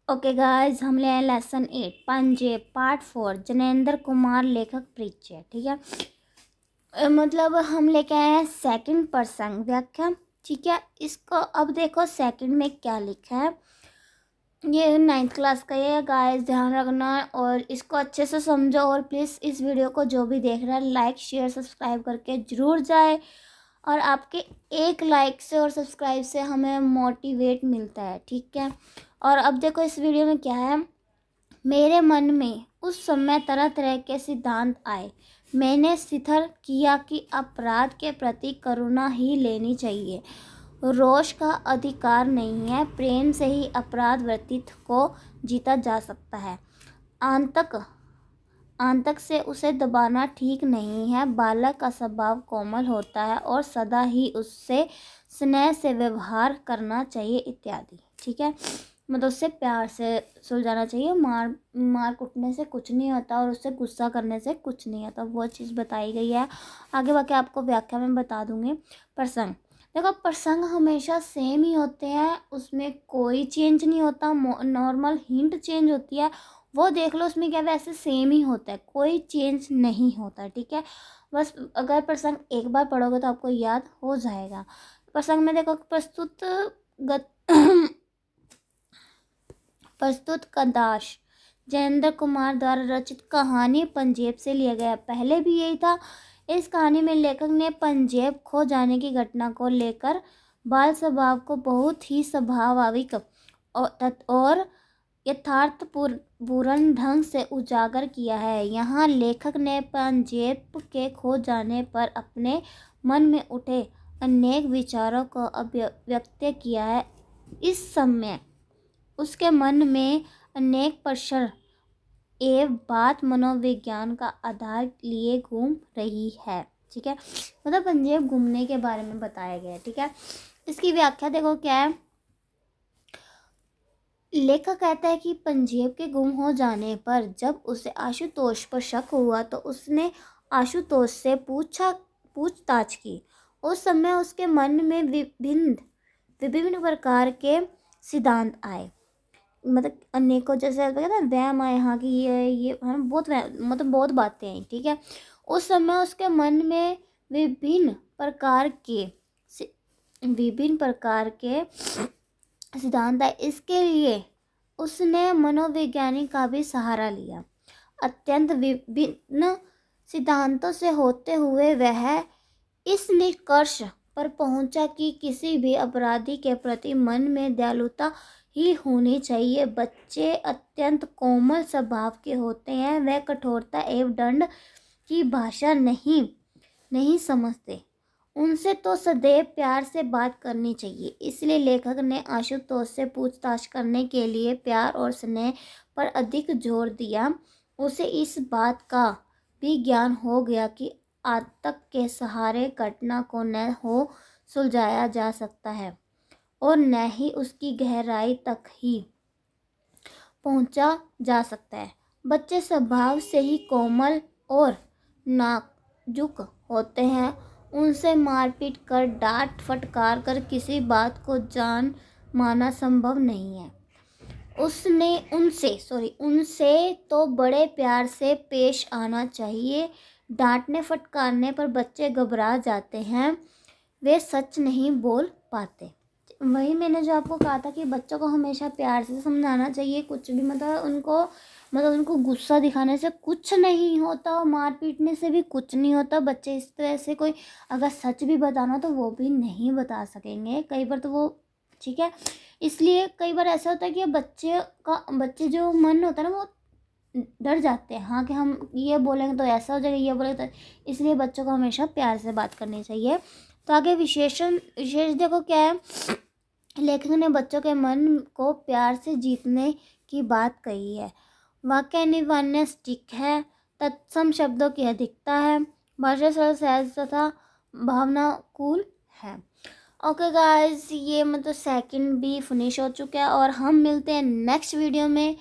Okay guys, हम ले आए लेसन 8 पंजे पार्ट 4 जनेंद्र कुमार लेखक परिचय। ठीक है, मतलब हम लेके आए हैं सेकंड प्रसंग व्याख्या। ठीक है, इसको अब देखो सेकंड में क्या लिखा है। ये 9th क्लास का ये गाइस, ध्यान रखना और इसको अच्छे से समझो। और प्लीज़ इस वीडियो को जो भी देख रहा है लाइक शेयर सब्सक्राइब करके ज़रूर जाए। और आपके एक लाइक से और सब्सक्राइब से हमें मोटिवेट मिलता है। ठीक है, और अब देखो इस वीडियो में क्या है। मेरे मन में उस समय तरह तरह के सिद्धांत आए। मैंने स्थिर किया कि अपराध के प्रति करुणा ही लेनी चाहिए। रोष का अधिकार नहीं है। प्रेम से ही अपराध वृत्ति को जीता जा सकता है। आंतक आंतक से उसे दबाना ठीक नहीं है। बालक का स्वभाव कोमल होता है और सदा ही उससे स्नेह से व्यवहार करना चाहिए इत्यादि। ठीक है, मतलब उससे प्यार से सुलझाना चाहिए। मार कुटने से कुछ नहीं होता और उससे गुस्सा करने से कुछ नहीं होता, वो चीज़ बताई गई है। आगे बाकी आपको व्याख्या में बता दूंगी। प्रसंग देखो, प्रसंग हमेशा सेम ही होते हैं, उसमें कोई चेंज नहीं होता। नॉर्मल हिंट चेंज होती है, वो देख लो। उसमें क्या वैसे सेम ही होता है, कोई चेंज नहीं होता। ठीक है, बस अगर प्रसंग एक बार पढ़ोगे तो आपको याद हो जाएगा। प्रसंग में देखो, प्रस्तुत कदाश जयेंद्र कुमार द्वारा रचित कहानी पंजेब से लिया गया। पहले भी यही था। इस कहानी में लेखक ने पंजेब खो जाने की घटना को लेकर बाल स्वभाव को बहुत ही स्वाभाविक और यथार्थपूर्ण ढंग से उजागर किया है। यहाँ लेखक ने पंजेब के खो जाने पर अपने मन में उठे अनेक विचारों को अभिव्यक्त किया है। इस समय उसके मन में अनेक प्रश्न एवं बात मनोविज्ञान का आधार लिए घूम रही है। ठीक है, मतलब पंजेब घूमने के बारे में बताया गया है। ठीक है, इसकी व्याख्या देखो क्या है। लेखक कहता है कि पंजेब के गुम हो जाने पर जब उसे आशुतोष पर शक हुआ तो उसने आशुतोष से पूछताछ की। उस समय उसके मन में विभिन्न प्रकार के सिद्धांत आए। मतलब अनेकों, जैसे कहते हैं वहम आए, यहाँ की ये हम बहुत मतलब बहुत बातें आई। ठीक है, उस समय उसके मन में विभिन्न प्रकार के सिद्धांत है। इसके लिए उसने मनोवैज्ञानिक का भी सहारा लिया। अत्यंत विभिन्न सिद्धांतों से होते हुए वह इस निष्कर्ष पर पहुंचा कि किसी भी अपराधी के प्रति मन में दयालुता ही होनी चाहिए। बच्चे अत्यंत कोमल स्वभाव के होते हैं, वह कठोरता एवं दंड की भाषा नहीं समझते। उनसे तो सदैव प्यार से बात करनी चाहिए। इसलिए लेखक ने आशुतोष से पूछताछ करने के लिए प्यार और स्नेह पर अधिक जोर दिया। उसे इस बात का भी ज्ञान हो गया कि आतंक के सहारे घटना को न हो सुलझाया जा सकता है और न ही उसकी गहराई तक ही पहुंचा जा सकता है। बच्चे स्वभाव से ही कोमल और नाजुक होते हैं। उनसे मारपीट कर, डांट फटकार कर किसी बात को जान माना संभव नहीं है। उनसे तो बड़े प्यार से पेश आना चाहिए। डांटने फटकारने पर बच्चे घबरा जाते हैं, वे सच नहीं बोल पाते। वही मैंने जो आपको कहा था कि बच्चों को हमेशा प्यार से समझाना चाहिए। कुछ भी मतलब उनको गुस्सा दिखाने से कुछ नहीं होता और मार पीटने से भी कुछ नहीं होता। बच्चे इस तरह से कोई अगर सच भी बताना तो वो भी नहीं बता सकेंगे कई बार तो वो। ठीक है, इसलिए कई बार ऐसा होता है कि बच्चे जो मन होता है ना, वो डर जाते हैं। हाँ, कि हम ये बोलेंगे तो ऐसा हो जाएगा, ये बोलेंगे तो, इसलिए बच्चों को हमेशा प्यार से बात करनी चाहिए। तो आगे विशेष देखो क्या है। लेखक ने बच्चों के मन को प्यार से जीतने की बात कही है। वाक्य निवान्य स्टिक है, तत्सम शब्दों की अधिकता है, भाषा सरल सहज तथा भावनाकुल है। ओके गाइस, ये मतलब सेकंड भी फिनिश हो चुका है और हम मिलते हैं नेक्स्ट वीडियो में।